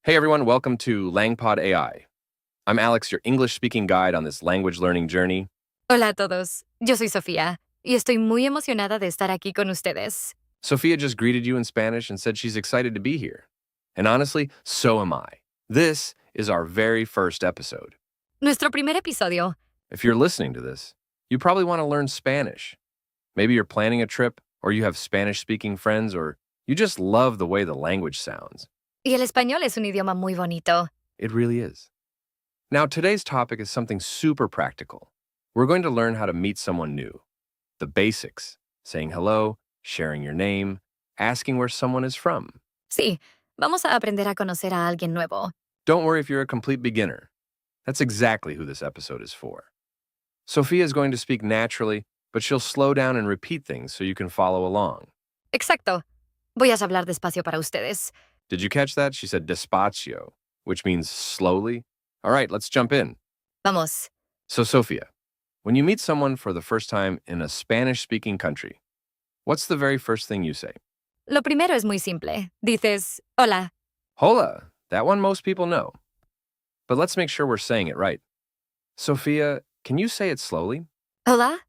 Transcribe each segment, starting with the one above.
Hey everyone, welcome to LangPod AI. I'm Alex, your English-speaking guide on this language learning journey. Hola a todos, yo soy Sofía y estoy muy emocionada de estar aquí con ustedes. Sophia just greeted you in Spanish and said she's excited to be here. And honestly, so am I. This is our very first episode. Nuestro primer episodio. If you're listening to this, you probably want to learn Spanish. Maybe you're planning a trip, or you have Spanish-speaking friends, or you just love the way the language sounds. Y el español es un idioma muy bonito. It really is. Now, today's topic is something super practical. We're going to learn how to meet someone new. The basics, saying hello, sharing your name, asking where someone is from. Sí, vamos a aprender a conocer a alguien nuevo. Don't worry if you're a complete beginner. That's exactly who this episode is for. Sophia is going to speak naturally, but she'll slow down and repeat things so you can follow along. Exacto. Voy a hablar despacio para ustedes. Did you catch that? She said despacio, which means slowly. All right, let's jump in. Vamos. So, Sophia, when you meet someone for the first time in a Spanish-speaking country, what's the very first thing you say? Lo primero es muy simple. Dices, hola. Hola. That one most people know. But let's make sure we're saying it right. Sophia, can you say it slowly? Hola?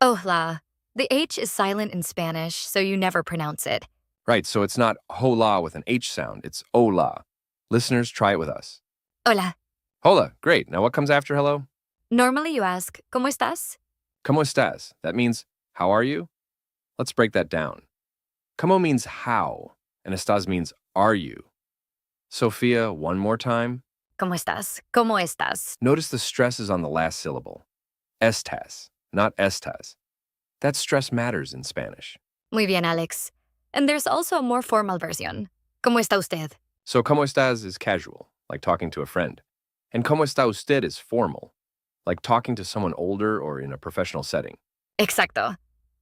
Hola. The H is silent in Spanish, so you never pronounce it. Right, so it's not hola with an H sound, it's hola. Listeners, try it with us. Hola. Hola, great. Now what comes after hello? Normally you ask, ¿cómo estás? ¿Cómo estás? That means, how are you? Let's break that down. ¿Cómo means how, and estás means are you. Sophia, one more time. ¿Cómo estás? ¿Cómo estás? Notice the stress is on the last syllable. Estás, not estás. That stress matters in Spanish. Muy bien, Alex. And there's also a more formal version. ¿Cómo está usted? So ¿cómo estás is casual, like talking to a friend. And ¿cómo está usted is formal, like talking to someone older or in a professional setting. Exacto.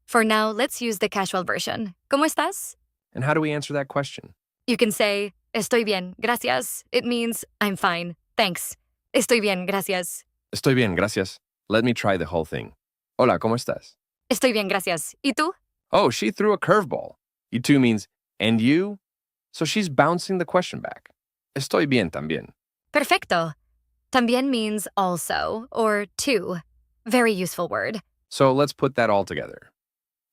For now, let's use the casual version. ¿Cómo estás? And how do we answer that question? You can say, estoy bien, gracias. It means, I'm fine, thanks. Estoy bien, gracias. Estoy bien, gracias. Let me try the whole thing. Hola, ¿cómo estás? Estoy bien, gracias. ¿Y tú? Oh, she threw a curveball. Y tú means, and you? So she's bouncing the question back. Estoy bien también. Perfecto. También means also or too. Very useful word. So let's put that all together.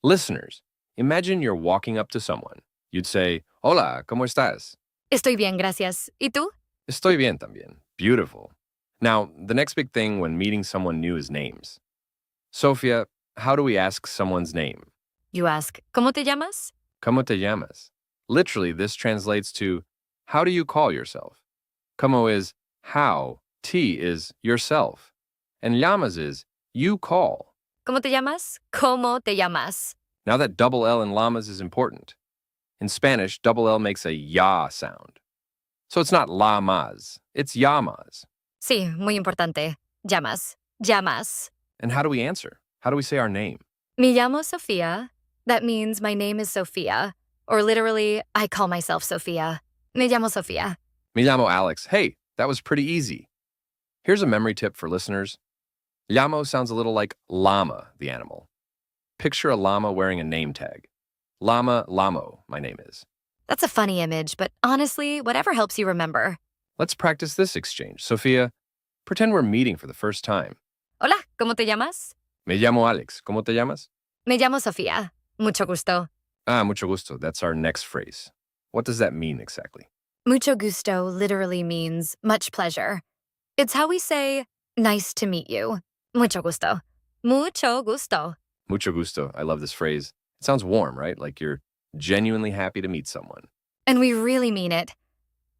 Listeners, imagine you're walking up to someone. You'd say, Hola, ¿cómo estás? Estoy bien, gracias. ¿Y tú? Estoy bien también. Beautiful. Now, the next big thing when meeting someone new is names. Sofia, how do we ask someone's name? You ask, ¿cómo te llamas? ¿Cómo te llamas? Literally, this translates to, how do you call yourself? ¿Cómo is how, T is yourself, and llamas is you call. ¿Cómo te llamas? ¿Cómo te llamas? Now that double L in llamas is important. In Spanish, double L makes a ya sound. So it's not la más, it's llamas. Sí, muy importante. Llamas. Llamas. And how do we answer? How do we say our name? Me llamo Sofía. That means my name is Sophia. Or literally, I call myself Sophia. Me llamo Sofía. Me llamo Alex. Hey, that was pretty easy. Here's a memory tip for listeners. Llamo sounds a little like llama, the animal. Picture a llama wearing a name tag. Llama, llamo, my name is. That's a funny image, but honestly, whatever helps you remember. Let's practice this exchange. Sophia, pretend we're meeting for the first time. Hola, ¿cómo te llamas? Me llamo Alex. ¿Cómo te llamas? Me llamo Sofía. Mucho gusto. Ah, mucho gusto. That's our next phrase. What does that mean exactly? Mucho gusto literally means much pleasure. It's how we say, nice to meet you. Mucho gusto. Mucho gusto. Mucho gusto. I love this phrase. It sounds warm, right? Like you're genuinely happy to meet someone. And we really mean it.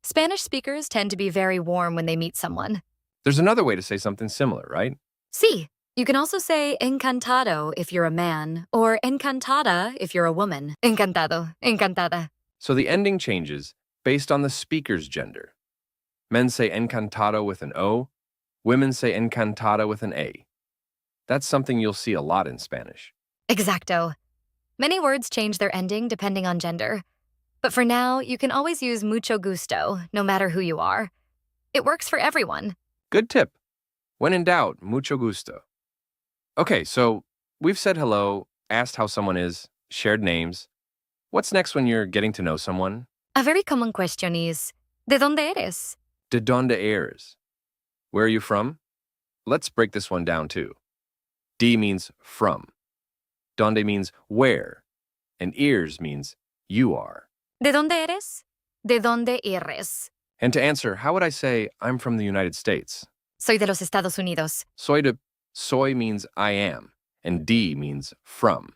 Spanish speakers tend to be very warm when they meet someone. There's another way to say something similar, right? Sí. You can also say encantado if you're a man, or encantada if you're a woman. Encantado, encantada. So the ending changes based on the speaker's gender. Men say encantado with an O, women say encantada with an A. That's something you'll see a lot in Spanish. Exacto. Many words change their ending depending on gender. But for now, you can always use mucho gusto, no matter who you are. It works for everyone. Good tip. When in doubt, mucho gusto. Okay, so we've said hello, asked how someone is, shared names. What's next when you're getting to know someone? A very common question is, ¿De dónde eres? De donde eres? Where are you from? Let's break this one down too. D means from. Donde means where. And eres means you are. ¿De dónde eres? ¿De dónde eres? And to answer, how would I say I'm from the United States? Soy de los Estados Unidos. Soy means I am, and de means from.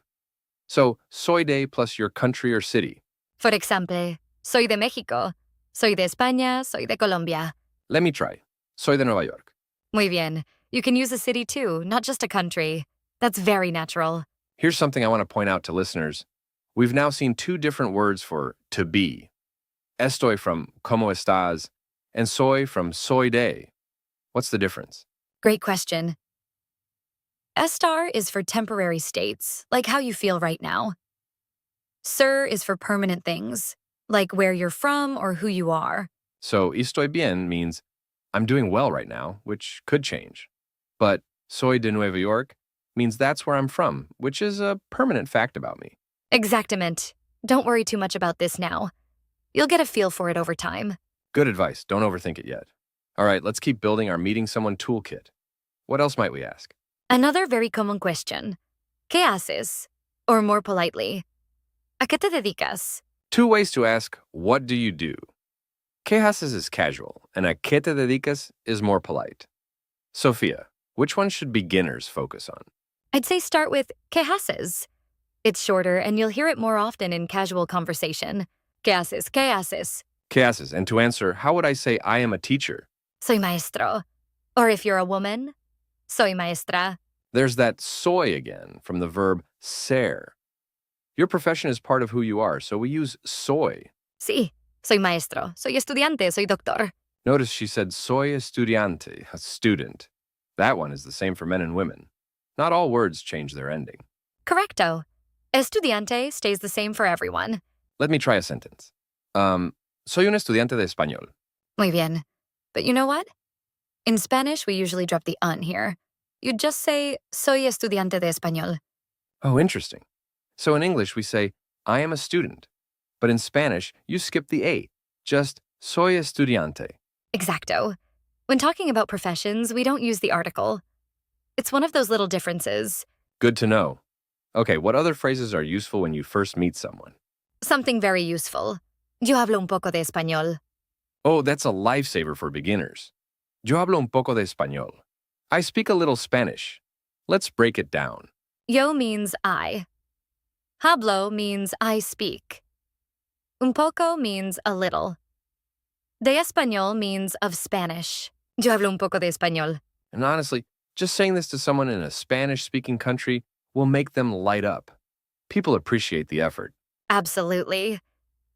So soy de plus your country or city. For example, soy de México. Soy de España. Soy de Colombia. Let me try. Soy de Nueva York. Muy bien. You can use a city too, not just a country. That's very natural. Here's something I want to point out to listeners. We've now seen two different words for to be. Estoy from como estás, and soy from soy de. What's the difference? Great question. Estar is for temporary states, like how you feel right now. Ser is for permanent things, like where you're from or who you are. So estoy bien means I'm doing well right now, which could change. But soy de Nueva York means that's where I'm from, which is a permanent fact about me. Exactamente. Don't worry too much about this now. You'll get a feel for it over time. Good advice. Don't overthink it yet. All right, let's keep building our meeting someone toolkit. What else might we ask? Another very common question. ¿Qué haces? Or more politely, ¿a qué te dedicas? Two ways to ask, what do you do? ¿Qué haces is casual, and a qué te dedicas is more polite. Sophia, which one should beginners focus on? I'd say start with ¿qué haces? It's shorter and you'll hear it more often in casual conversation. ¿Qué haces? ¿Qué haces? ¿Qué haces? And to answer, how would I say I am a teacher? Soy maestro. Or if you're a woman, soy maestra. There's that soy again from the verb ser. Your profession is part of who you are, so we use soy. Sí, soy maestro. Soy estudiante. Soy doctor. Notice she said soy estudiante, a student. That one is the same for men and women. Not all words change their ending. Correcto. Estudiante stays the same for everyone. Let me try a sentence. Soy un estudiante de español. Muy bien. But you know what? In Spanish, we usually drop the un here. You'd just say, soy estudiante de español. Oh, interesting. So in English, we say, I am a student. But in Spanish, you skip the A. Just, soy estudiante. Exacto. When talking about professions, we don't use the article. It's one of those little differences. Good to know. Okay, what other phrases are useful when you first meet someone? Something very useful. Yo hablo un poco de español. Oh, that's a lifesaver for beginners. Yo hablo un poco de español. I speak a little Spanish. Let's break it down. Yo means I. Hablo means I speak. Un poco means a little. De español means of Spanish. Yo hablo un poco de español. And honestly, just saying this to someone in a Spanish-speaking country will make them light up. People appreciate the effort. Absolutely.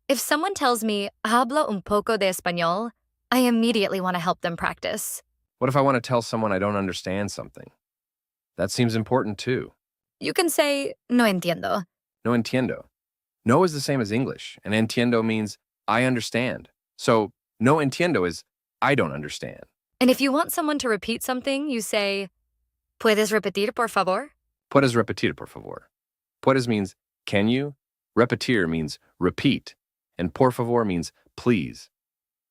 If someone tells me, hablo un poco de español, I immediately want to help them practice. What if I want to tell someone I don't understand something? That seems important too. You can say, no entiendo. No entiendo. No is the same as English, and entiendo means I understand. So, no entiendo is I don't understand. And if you want someone to repeat something, you say, ¿puedes repetir, por favor? Puedes repetir, por favor. Puedes means can you? Repetir means repeat. And por favor means please.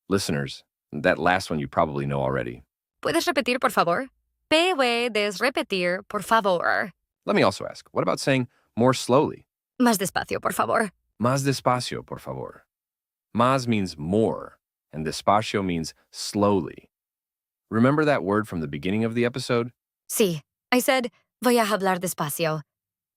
Listeners, that last one you probably know already. ¿Puedes repetir, por favor? Puedes repetir, por favor. Let me also ask, what about saying more slowly? Más despacio, por favor. Más despacio, por favor. Más means more, and despacio means slowly. Remember that word from the beginning of the episode? Sí, I said, voy a hablar despacio.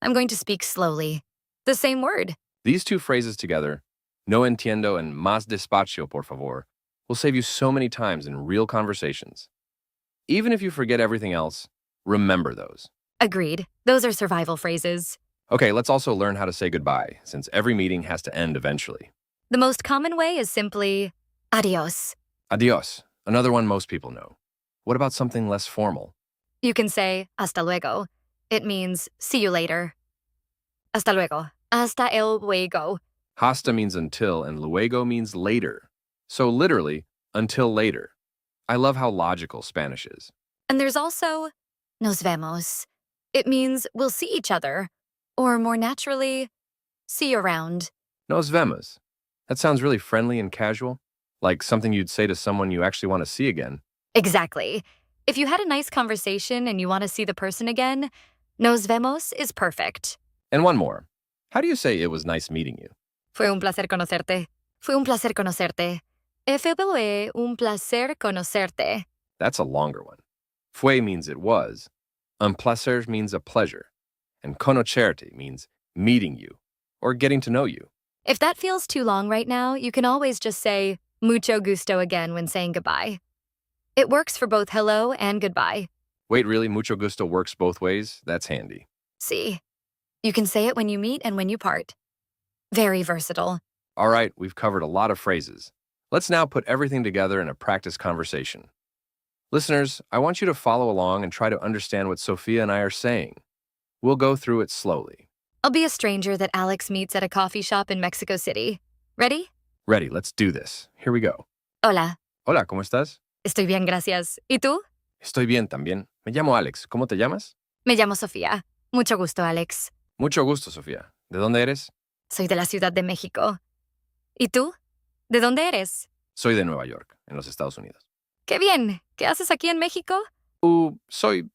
I'm going to speak slowly. The same word. These two phrases together, no entiendo and más despacio, por favor, will save you so many times in real conversations. Even if you forget everything else, remember those. Agreed. Those are survival phrases. Okay, let's also learn how to say goodbye, since every meeting has to end eventually. The most common way is simply adios. Adios, another one most people know. What about something less formal? You can say hasta luego. It means see you later. Hasta luego. Hasta el luego. Hasta means until, and luego means later. So literally, until later. I love how logical Spanish is. And there's also nos vemos. It means we'll see each other. Or more naturally, see you around. Nos vemos. That sounds really friendly and casual. Like something you'd say to someone you actually want to see again. Exactly. If you had a nice conversation and you want to see the person again, nos vemos is perfect. And one more. How do you say it was nice meeting you? Fue un placer conocerte. Fue un placer conocerte. Fue un placer conocerte. That's a longer one. Fue means it was. Un placer means a pleasure. And conocerte means meeting you or getting to know you. If that feels too long right now, you can always just say mucho gusto again when saying goodbye. It works for both hello and goodbye. Wait, really? Mucho gusto works both ways? That's handy. See, you can say it when you meet and when you part. Very versatile. All right, we've covered a lot of phrases. Let's now put everything together in a practice conversation. Listeners, I want you to follow along and try to understand what Sophia and I are saying. We'll go through it slowly. I'll be a stranger that Alex meets at a coffee shop in Mexico City. Ready? Ready, let's do this. Here we go. Hola, Hola, ¿cómo estás? estoy bien, gracias. ¿Y tú? Estoy bien también. Me llamo Alex. ¿Cómo te llamas? Me llamo Sofía. Mucho gusto, Alex. Mucho gusto, Sofía. ¿De dónde eres? Soy de la Ciudad de México. ¿Y tú? ¿De dónde eres? Soy de Nueva York, en los Estados Unidos. ¡Qué bien! ¿Qué haces aquí en México? Soy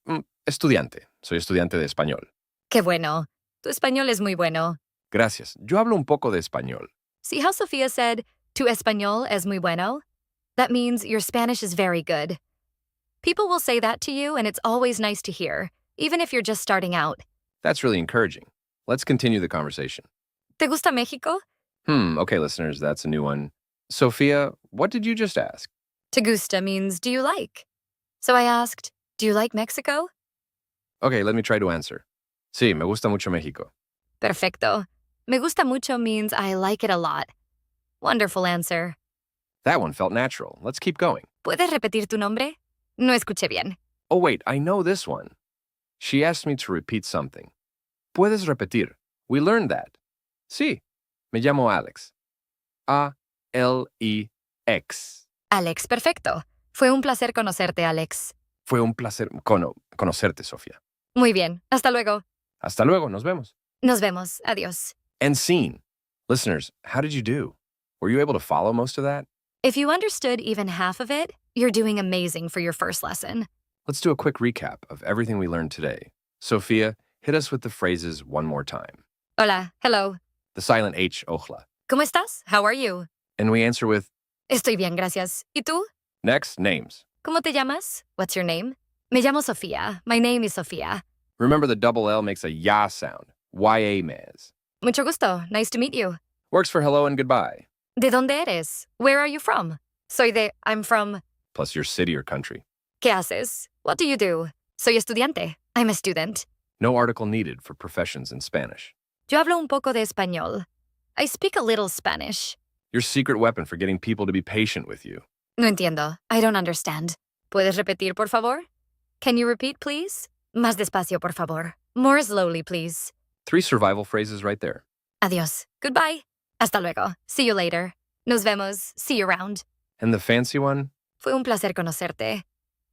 estudiante. Soy estudiante de español. ¡Qué bueno! Tu español es muy bueno. Gracias. Yo hablo un poco de español. See how Sophia said, tu español es muy bueno? That means your Spanish is very good. People will say that to you, and it's always nice to hear, even if you're just starting out. That's really encouraging. Let's continue the conversation. ¿Te gusta México? Okay, listeners, that's a new one. Sophia, what did you just ask? Te gusta means do you like? So I asked, do you like Mexico? Okay, let me try to answer. Sí, me gusta mucho México. Perfecto. Me gusta mucho means I like it a lot. Wonderful answer. That one felt natural. Let's keep going. ¿Puedes repetir tu nombre? No escuché bien. Oh, wait, I know this one. She asked me to repeat something. Puedes repetir. We learned that. Sí, me llamo Alex. A-L-E-X. Alex, perfecto. Fue un placer conocerte, Alex. Fue un placer conocerte, Sofía. Muy bien. Hasta luego. Hasta luego, nos vemos. Nos vemos. Adiós. And scene. Listeners, how did you do? Were you able to follow most of that? If you understood even half of it, you're doing amazing for your first lesson. Let's do a quick recap of everything we learned today. Sophia, hit us with the phrases one more time. Hola, hello. The silent H, ojla. ¿Cómo estás? How are you? And we answer with, Estoy bien, gracias. ¿Y tú? next, names. ¿Cómo te llamas? What's your name? Me llamo Sofía. My name is Sofía. Remember the double L makes a ya sound. Y-A maz. Mucho gusto. Nice to meet you. Works for hello and goodbye. ¿De dónde eres? Where are you from? I'm from... Plus your city or country. ¿Qué haces? What do you do? Soy estudiante. I'm a student. No article needed for professions in Spanish. Yo hablo un poco de español. I speak a little Spanish. Your secret weapon for getting people to be patient with you. No entiendo. I don't understand. ¿Puedes repetir, por favor? Can you repeat, please? Más despacio, por favor. More slowly, please. 3 survival phrases right there. Adiós. Goodbye. Hasta luego. See you later. Nos vemos. See you around. And the fancy one? Fue un placer conocerte.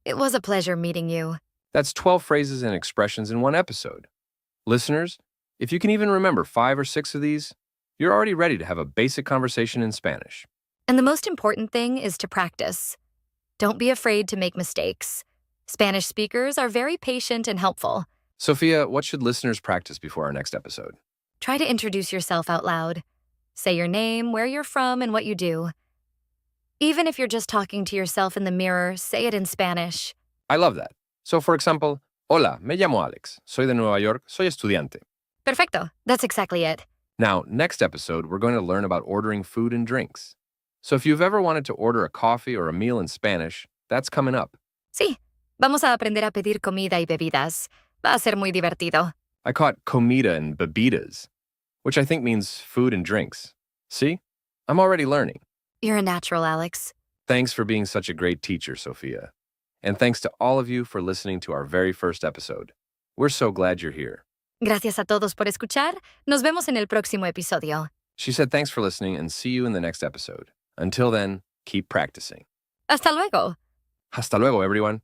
It was a pleasure meeting you. That's 12 phrases and expressions in one episode. Listeners, if you can even remember 5 or 6 of these, you're already ready to have a basic conversation in Spanish. And the most important thing is to practice. Don't be afraid to make mistakes. Spanish speakers are very patient and helpful. Sophia, what should listeners practice before our next episode? Try to introduce yourself out loud. Say your name, where you're from, and what you do. Even if you're just talking to yourself in the mirror, say it in Spanish. I love that. So, for example, hola, me llamo Alex. Soy de Nueva York. Soy estudiante. Perfecto. That's exactly it. Now, next episode, we're going to learn about ordering food and drinks. So if you've ever wanted to order a coffee or a meal in Spanish, that's coming up. Sí. Vamos a aprender a pedir comida y bebidas. Va a ser muy divertido. I caught comida and bebidas, which I think means food and drinks. See? I'm already learning. You're a natural, Alex. Thanks for being such a great teacher, Sophia. And thanks to all of you for listening to our very first episode. We're so glad you're here. Gracias a todos por escuchar. Nos vemos en el próximo episodio. She said thanks for listening and see you in the next episode. Until then, keep practicing. Hasta luego. Hasta luego, everyone.